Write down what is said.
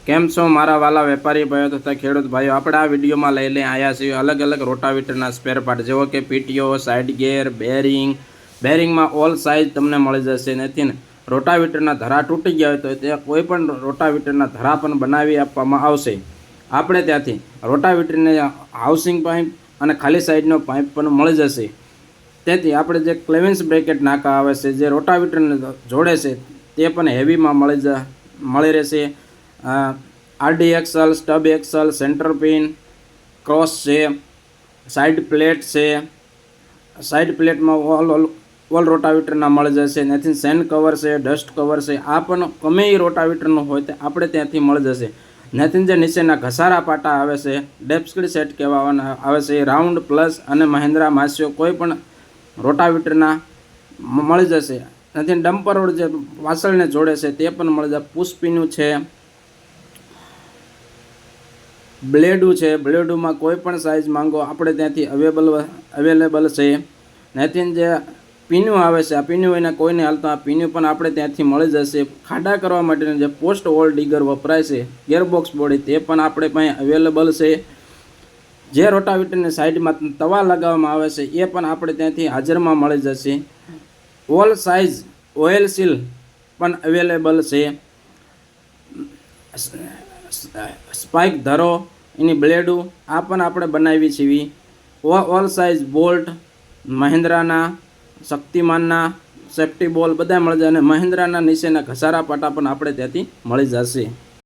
કેમ છો મારા વાલા વેપારી ભાઈઓ તથા ખેડૂત ભાઈઓ? આપણે આ વિડીયોમાં લઈ આવ્યા છીએ અલગ અલગ રોટાવેટરના સ્પેર પાર્ટ, જેવો કે પીટીઓ, સાઇડ ગેર, બેરિંગમાં ઓલ સાઇઝ તમને મળી જશે. નથી ને રોટાવેટરના ધરા તૂટી ગયા હોય તો ત્યાં કોઈ પણ રોટાવેટરના ધરા પણ બનાવી આપવામાં આવશે. આપણે ત્યાંથી રોટાવેટરને હાઉસિંગ પાઇપ અને ખાલી સાઈડનો પાઇપ પણ મળી જશે. તેથી આપણે જે ક્લેવેન્સ બ્રેકેટ નાખવા આવે છે, જે રોટાવેટરને જોડે છે, તે પણ હેવીમાં મળી રહેશે. RD axle, stub axle, centre pin, cross છે, સાઇડ પ્લેટ છે. સાઇડ પ્લેટમાં ઓલ રોટાવેટરના મળી જશે. ત્યાંથી સેન્ડ કવર છે, ડસ્ટ કવર છે. આ પણ ગમે એ રોટાવેટરનું હોય તે આપણે ત્યાંથી મળી જશે. ત્યાંથી જે નીચેના ઘસારા પાટા આવે છે, ડેપ્સ્કડ સેટ કહેવાના આવે છે, રાઉન્ડ પ્લસ અને મહિન્દ્રા માસ્યો કોઈ પણ રોટાવેટરના મળી જશે. ત્યાંથી ડમ્પર રોડ જે પાછળને જોડે છે તે પણ મળી જશે. પુષ્પીનું છે, બ્લેડું છે. બ્લેડુમાં કોઈ પણ સાઇઝ માંગો આપણે ત્યાંથી અવેલેબલ છે. ત્યાંથી જે પીન્યુ આવે છે, આ પીન્યુ એને કોઈને હાલતો આ પીન્યુ પણ આપણે ત્યાંથી મળી જશે. ખાડા કરવા માટેનું જે પોસ્ટ હોલ ડિગર વપરાય છે, ગિયરબોક્સ બોડી, તે પણ આપણે પાસે અવેલેબલ છે. જે રોટાવેટરની સાઈડમાં તવા લગાવવામાં આવે છે એ પણ આપણે ત્યાંથી હાજરમાં મળી જશે. ઓલ સાઇઝ ઓઇલ સીલ પણ અવેલેબલ છે. સ્પાઇક ધરો, એની બ્લેડું આ પણ આપણે બનાવી છીએ. ઓલ સાઇઝ બોલ્ટ, મહિન્દ્રાના, શક્તિમાનના, સેફ્ટી બોલ બધા મળી જાય. અને મહિન્દ્રાના નીચેના ઘસારા પાટા પણ આપણે ત્યાંથી મળી જશે.